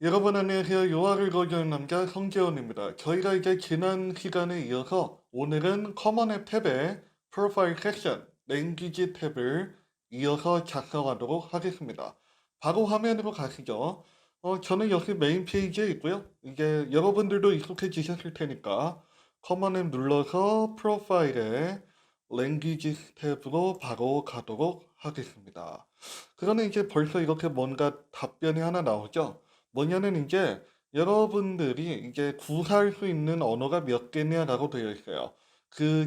여러분 안녕하세요. 요아를 거주하는 남자 성재원입니다. 저희가 이제 지난 시간에 이어서 오늘은 커먼 앱 탭의 프로파일 섹션, 랭귀지 탭을 이어서 작성하도록 하겠습니다. 바로 화면으로 가시죠. 저는 여기 메인 페이지에 있고요. 이제 여러분들도 익숙해지셨을 테니까 커먼 앱 눌러서 프로파일에 랭귀지 탭으로 바로 가도록 하겠습니다. 그러면 이제 벌써 이렇게 뭔가 답변이 하나 나오죠. 뭐냐면 이제 여러분들이 이제 구사할 수 있는 언어가 몇 개냐라고 되어 있어요.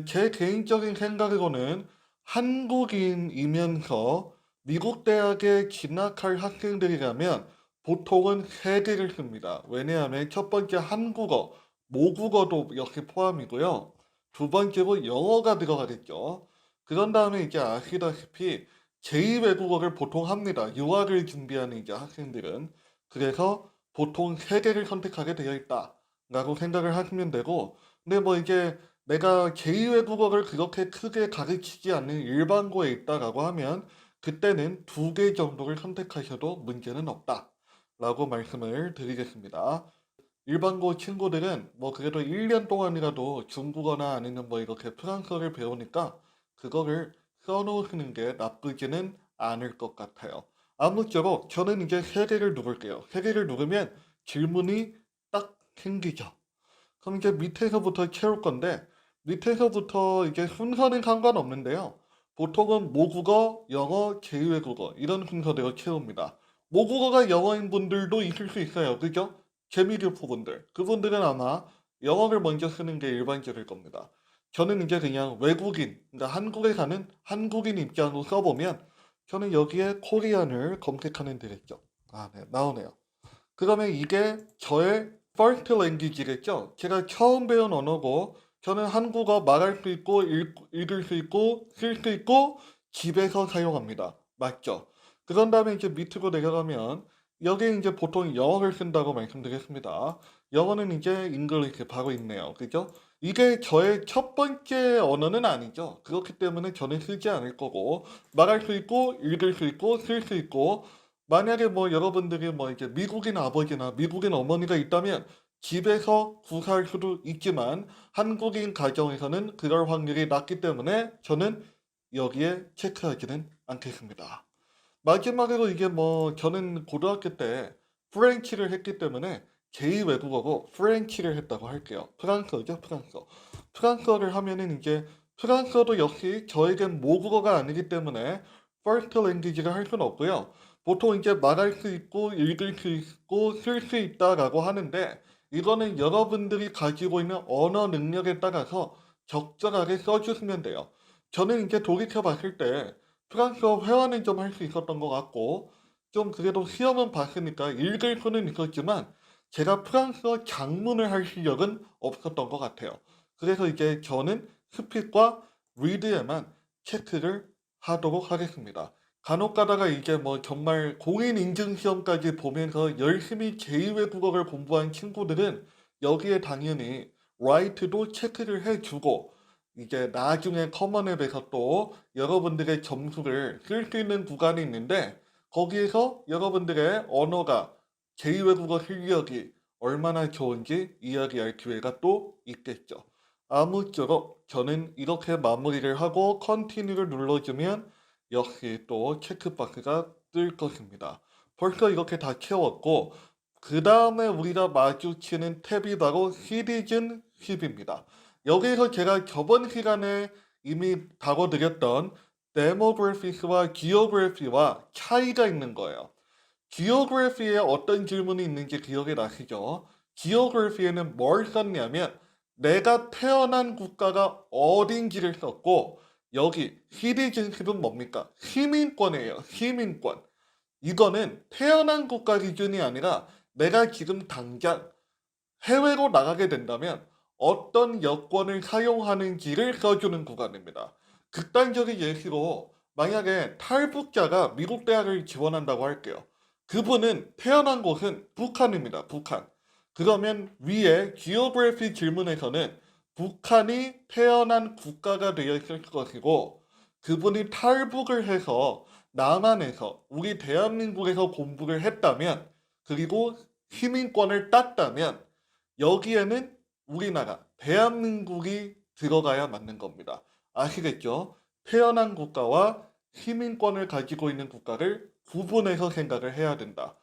제 개인적인 생각으로는 한국인이면서 미국 대학에 진학할 학생들이라면 보통은 세 개를 씁니다. 왜냐하면 첫 번째 한국어, 모국어도 역시 포함이고요. 두 번째로 영어가 들어가겠죠. 그런 다음에 이제 아시다시피 제2 외국어를 보통 합니다. 유학을 준비하는 이제 학생들은. 그래서 보통 세 개를 선택하게 되어 있다라고 생각을 하시면 되고, 근데 뭐 이제 내가 제2 외국어를 그렇게 크게 가르치지 않는 일반고에 있다라고 하면 그때는 두 개 정도를 선택하셔도 문제는 없다라고 말씀을 드리겠습니다. 일반고 친구들은 뭐 그래도 1년 동안이라도 중국어나 아니면 뭐 이렇게 프랑스어를 배우니까 그거를 써놓으시는 게 나쁘지는 않을 것 같아요. 아무쪼록 저는 이제 세 개를 누를게요. 세 개를 누르면 질문이 딱 생기죠. 그럼 이제 밑에서부터 채울 건데 밑에서부터 이제 순서는 상관없는데요. 보통은 모국어, 영어, 제2외국어 이런 순서대로 채웁니다. 모국어가 영어인 분들도 있을 수 있어요. 그죠? 재미교포 분들. 그분들은 아마 영어를 먼저 쓰는 게 일반적일 겁니다. 저는 이제 그냥 외국인, 그러니까 한국에 사는 한국인 입장으로 써보면 저는 여기에 코리안을 검색하면 되겠죠. 아, 네, 나오네요. 그러면 이게 저의 first language겠죠. 제가 처음 배운 언어고 저는 한국어 말할 수 있고 읽을 수 있고 쓸 수 있고 집에서 사용합니다. 맞죠? 그런 다음에 이제 밑으로 내려가면 여기 이제 보통 영어를 쓴다고 말씀드렸습니다. 영어는 이제 English 바로 있네요. 그죠? 이게 저의 첫 번째 언어는 아니죠. 그렇기 때문에 저는 쓰지 않을 거고 말할 수 있고 읽을 수 있고 쓸 수 있고 만약에 뭐 여러분들이 뭐 이제 미국인 아버지나 미국인 어머니가 있다면 집에서 구사할 수도 있지만 한국인 가정에서는 그럴 확률이 낮기 때문에 저는 여기에 체크하지는 않겠습니다. 마지막으로 이게 뭐 저는 고등학교 때 프렌치를 했기 때문에 제2 외국어고 프렌치를 했다고 할게요. 프랑스어죠, 프랑스어. 프랑스어를 하면은 이제 프랑스어도 역시 저에겐 모국어가 아니기 때문에 first language가 할 수는 없고요. 보통 이제 말할 수 있고 읽을 수 있고 쓸 수 있다라고 하는데 이거는 여러분들이 가지고 있는 언어 능력에 따라서 적절하게 써주시면 돼요. 저는 이제 돌이켜 봤을 때 프랑스어 회화는 좀 할 수 있었던 것 같고 좀 그래도 시험은 봤으니까 읽을 수는 있었지만 제가 프랑스어 장문을 할 실력은 없었던 것 같아요. 그래서 이제 저는 스픽과 리드에만 체크를 하도록 하겠습니다. 간혹 가다가 이제 뭐 정말 공인 인증 시험까지 보면서 열심히 제2외국어를 공부한 친구들은 여기에 당연히 라이트도 체크를 해주고 이제 나중에 커먼앱에서 또 여러분들의 점수를 쓸 수 있는 구간이 있는데 거기에서 여러분들의 언어가 제2외국어 실력이 얼마나 좋은지 이야기할 기회가 또 있겠죠. 아무쪼록 저는 이렇게 마무리를 하고 컨티뉴를 눌러주면 역시 또 체크박스가 뜰 것입니다. 벌써 이렇게 다 채웠고 그 다음에 우리가 마주치는 탭이 바로 시티즌십입니다. 여기에서 제가 저번 시간에 이미 다뤄드렸던 데모그래피스와 기오그래피와 차이가 있는 거예요. 기오그래피에 어떤 질문이 있는지 기억이 나시죠? 기오그래피에는 뭘 썼냐면 내가 태어난 국가가 어딘지를 썼고 여기 시티즌십은 뭡니까? 시민권이에요. 시민권. 이거는 태어난 국가 기준이 아니라 내가 지금 당장 해외로 나가게 된다면 어떤 여권을 사용하는지를 써주는 구간입니다. 극단적인 예시로 만약에 탈북자가 미국 대학을 지원한다고 할게요. 그분은 태어난 곳은 북한입니다. 북한. 그러면 위에 geography 질문에서는 북한이 태어난 국가가 되어 있을 것이고 그분이 탈북을 해서 남한에서 우리 대한민국에서 공부를 했다면 그리고 시민권을 땄다면 여기에는 우리나라, 대한민국이 들어가야 맞는 겁니다. 아시겠죠? 태어난 국가와 시민권을 가지고 있는 국가를 구분해서 생각을 해야 된다.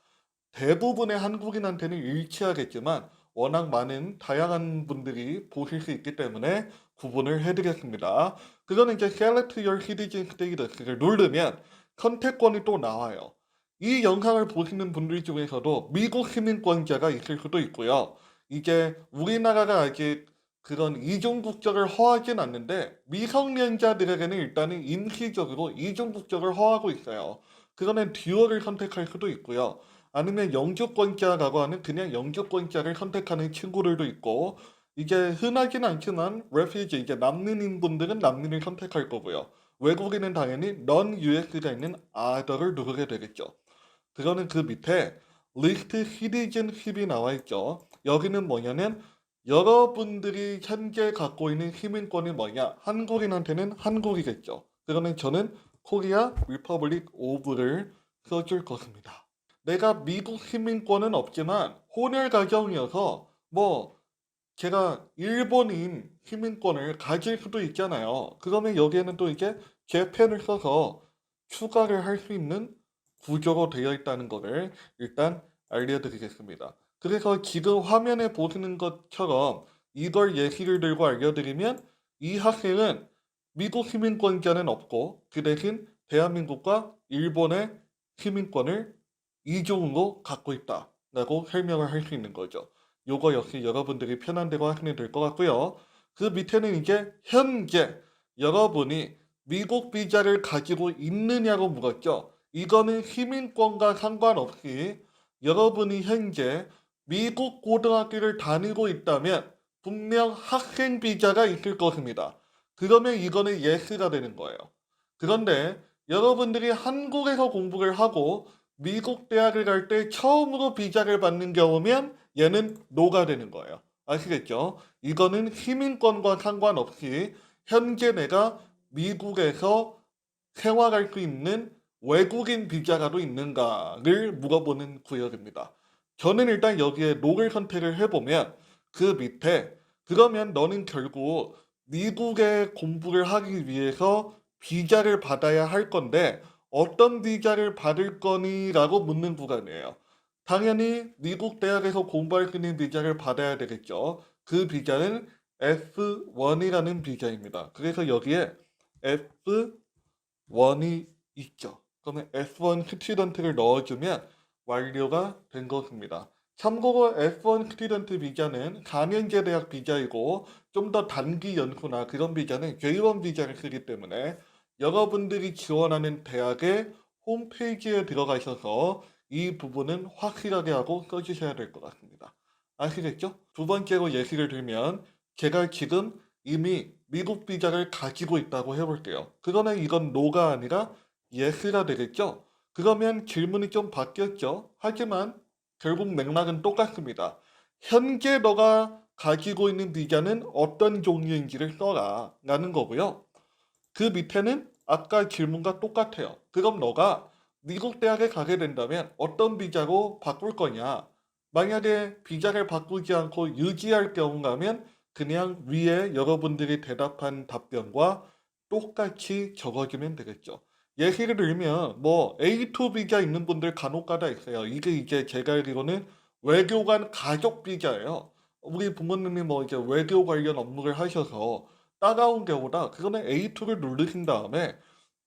대부분의 한국인한테는 일치하겠지만 워낙 많은 다양한 분들이 보실 수 있기 때문에 구분을 해드렸습니다. 그거는 이제 Select Your Citizen Status를 누르면 선택권이 또 나와요. 이 영상을 보시는 분들 중에서도 미국 시민권자가 있을 수도 있고요. 이게 우리나라가 아직 그런 이중 국적을 허하진 않는데 미성년자들에게는 일단은 임시적으로 이중 국적을 허하고 있어요. 그거는 듀얼을 선택할 수도 있고요. 아니면 영주권자라고 하는 그냥 영주권자를 선택하는 친구들도 있고 이게 흔하진 않지만 refugee 이제 난민인 분들은 난민을 선택할 거고요. 외국인은 당연히 non-US가 있는 other를 누르게 되겠죠. 그거는 그 밑에 리스트 시티즌십이 나와 있죠. 여기는 뭐냐면 여러분들이 현재 갖고 있는 시민권이 뭐냐? 한국인한테는 한국이겠죠. 그러면 저는 코리아 리퍼블릭 오브를 써줄 것입니다. 내가 미국 시민권은 없지만 혼혈 가정이어서 뭐 제가 일본인 시민권을 가질 수도 있잖아요. 그러면 여기에는 또 이제 재팬을 써서 추가를 할 수 있는 구조로 되어 있다는 것을 일단 알려드리겠습니다. 그래서 지금 화면에 보시는 것처럼 이걸 예시를 들고 알려드리면 이 학생은 미국 시민권자는 없고 그 대신 대한민국과 일본의 시민권을 이중으로 갖고 있다라고 설명을 할 수 있는 거죠. 요거 역시 여러분들이 편한 대로 하시면 될 것 같고요. 그 밑에는 이제 현재 여러분이 미국 비자를 가지고 있느냐고 물었죠. 이거는 시민권과 상관없이 여러분이 현재 미국 고등학교를 다니고 있다면 분명 학생 비자가 있을 것입니다. 그러면 이거는 예스가 되는 거예요. 그런데 여러분들이 한국에서 공부를 하고 미국 대학을 갈 때 처음으로 비자를 받는 경우면 얘는 노가 되는 거예요. 아시겠죠? 이거는 시민권과 상관없이 현재 내가 미국에서 생활할 수 있는 외국인 비자라도 있는가를 물어보는 구역입니다. 저는 일단 여기에 노를 선택을 해보면 그 밑에 그러면 너는 결국 미국에 공부를 하기 위해서 비자를 받아야 할 건데 어떤 비자를 받을 거니라고 묻는 구간이에요. 당연히 미국 대학에서 공부할 수 있는 비자를 받아야 되겠죠. 그 비자는 F1이라는 비자입니다. 그래서 여기에 F1이 있죠. 그러면 F1 스튜던트를 넣어주면 완료가 된 것입니다. 참고로 F1 스튜던트 비자는 4년제 대학 비자이고 좀 더 단기 연수나 그런 비자는 J1 비자를 쓰기 때문에 여러분들이 지원하는 대학의 홈페이지에 들어가셔서 이 부분은 확실하게 하고 써주셔야 될 것 같습니다. 아시겠죠? 두 번째로 예시를 들면 제가 지금 이미 미국 비자를 가지고 있다고 해볼게요. 그러면 이건 no가 아니라 yes가 되겠죠? 그러면 질문이 좀 바뀌었죠? 하지만 결국 맥락은 똑같습니다. 현재 너가 가지고 있는 비자는 어떤 종류인지를 써라 라는 거고요. 그 밑에는 아까 질문과 똑같아요. 그럼 너가 미국 대학에 가게 된다면 어떤 비자로 바꿀 거냐? 만약에 비자를 바꾸지 않고 유지할 경우라면 그냥 위에 여러분들이 대답한 답변과 똑같이 적어주면 되겠죠. 예시를 들면 뭐 A2 비자 있는 분들 간혹가다 있어요. 이게 이제 제가 알기로는 외교관 가족 비자예요. 우리 부모님이 뭐 이제 외교 관련 업무를 하셔서 따가운 경우다. 그거는 A2를 누르신 다음에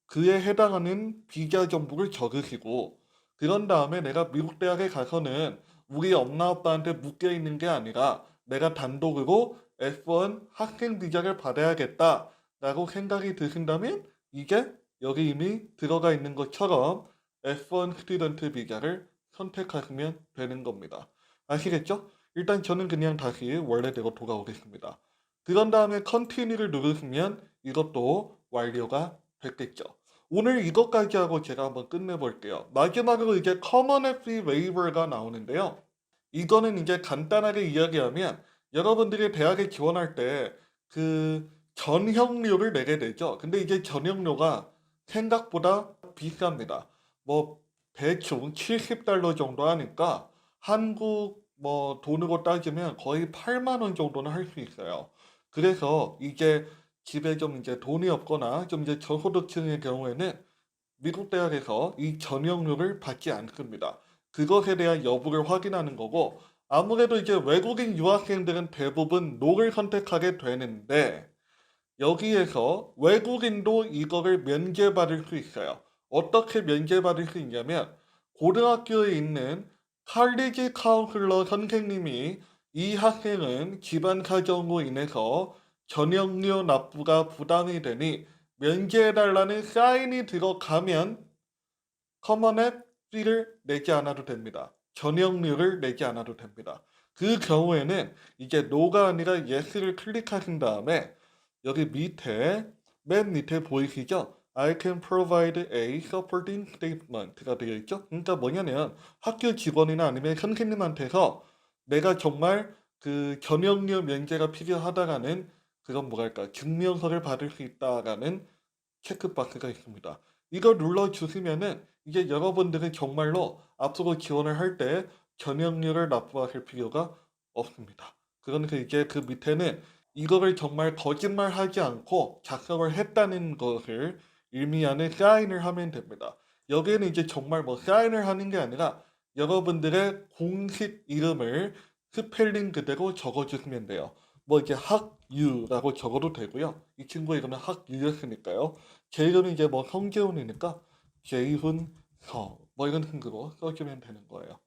그에 해당하는 비자 정보를 적으시고 그런 다음에 내가 미국 대학에 가서는 우리 엄마 아빠한테 묶여 있는 게 아니라 내가 단독으로 F1 학생 비자를 받아야겠다라고 생각이 드신다면 이게 여기 이미 들어가 있는 것처럼 F1 스튜던트 비자를 선택하시면 되는 겁니다. 아시겠죠? 일단 저는 그냥 다시 원래대로 돌아오겠습니다. 그런 다음에 컨티뉴를 누르시면 이것도 완료가 됐겠죠. 오늘 이것까지 하고 제가 한번 끝내볼게요. 마지막으로 이제 Common Equity Waiver가 나오는데요. 이거는 이제 간단하게 이야기하면 여러분들이 대학에 지원할 때 그 전형료를 내게 되죠. 근데 이제 전형료가 생각보다 비쌉니다. 뭐 대충 $70 정도 하니까 한국 뭐 돈으로 따지면 거의 8만 원 정도는 할 수 있어요. 그래서 이게 집에 좀 이제 돈이 없거나 좀 이제 저소득층의 경우에는 미국 대학에서 이 전형률을 받지 않습니다. 그것에 대한 여부를 확인하는 거고, 아무래도 이제 외국인 유학생들은 대부분 노를 선택하게 되는데, 여기에서 외국인도 이거를 면제받을 수 있어요. 어떻게 면제받을 수 있냐면, 고등학교에 있는 칼리지 카운슬러 선생님이 이 학생은 집안 사정으로 인해서 전형료 납부가 부담이 되니 면제해달라는 사인이 들어가면 커먼앱 B를 내지 않아도 됩니다. 전형료를 내지 않아도 됩니다. 그 경우에는 이제 no가 아니라 yes를 클릭하신 다음에 여기 밑에 맨 밑에 보이시죠? I can provide a supporting statement가 되어 있죠? 그러니까 뭐냐면 학교 직원이나 아니면 선생님한테서 내가 정말 그 전형료 면제가 필요하다라는 그건 뭐랄까 증명서를 받을 수 있다라는 체크박스가 있습니다. 이걸 눌러주시면은 이제 여러분들은 정말로 앞으로 지원을 할 때 전형료를 납부하실 필요가 없습니다. 그러니까 이제 그 밑에는 이거를 정말 거짓말하지 않고 작성을 했다는 것을 의미하는 사인을 하면 됩니다. 여기에는 이제 정말 뭐 사인을 하는 게 아니라 여러분들의 공식 이름을 스펠링 그대로 적어주시면 돼요. 뭐 이제 학유라고 적어도 되고요. 이 친구 이름은 학유였으니까요. 제 이름은 이제 뭐 성재훈이니까 재훈서 뭐 이런 식으로 써주면 되는 거예요.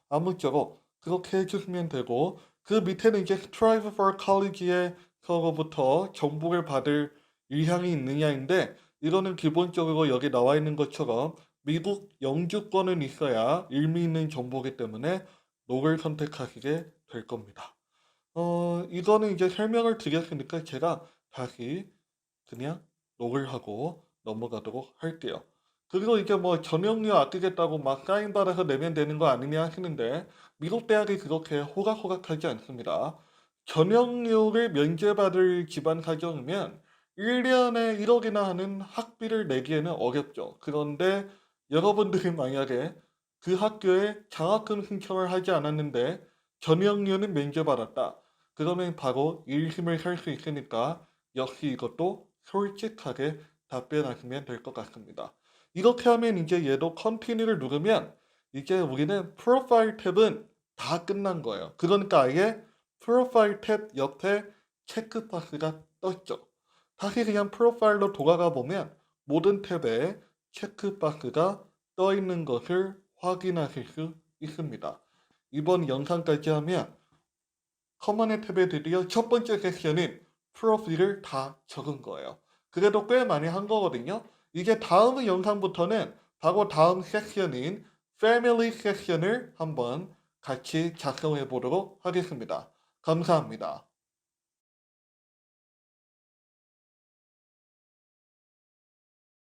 아무쪼록 그렇게 해주시면 되고 그 밑에는 이제 Strive for College에서부터 정보를 받을 의향이 있느냐인데 이거는 기본적으로 여기 나와 있는 것처럼 미국 영주권은 있어야 의미 있는 정보이기 때문에 노를 선택하시게 될 겁니다. 이거는 이제 설명을 드렸으니까 제가 다시 그냥 녹을 하고 넘어가도록 할게요. 그리고 이게 뭐 전형료 아끼겠다고 막 사인 받아서 내면 되는 거 아니냐 하시는데 미국 대학이 그렇게 호락호락하지 않습니다. 전형료를 면제받을 집안 가정이면 1년에 1억이나 하는 학비를 내기에는 어렵죠. 그런데 여러분들이 만약에 그 학교에 장학금 신청을 하지 않았는데 전형료는 면제받았다. 그러면 바로 일심을 살 수 있으니까 역시 이것도 솔직하게 답변하시면 될 것 같습니다. 이렇게 하면 이제 얘도 컨티뉴를 누르면 이제 우리는 프로파일 탭은 다 끝난 거예요. 그러니까 아예 프로파일 탭 옆에 체크박스가 떴죠. 다시 그냥 프로파일로 돌아가 보면 모든 탭에 체크박스가 떠 있는 것을 확인하실 수 있습니다. 이번 영상까지 하면 커먼의 탭에 드디어 첫 번째 섹션인 프로필을 다 적은 거예요. 그래도 꽤 많이 한 거거든요. 이제 다음 영상부터는 바로 다음 섹션인 패밀리 섹션을 한번 같이 작성해 보도록 하겠습니다. 감사합니다.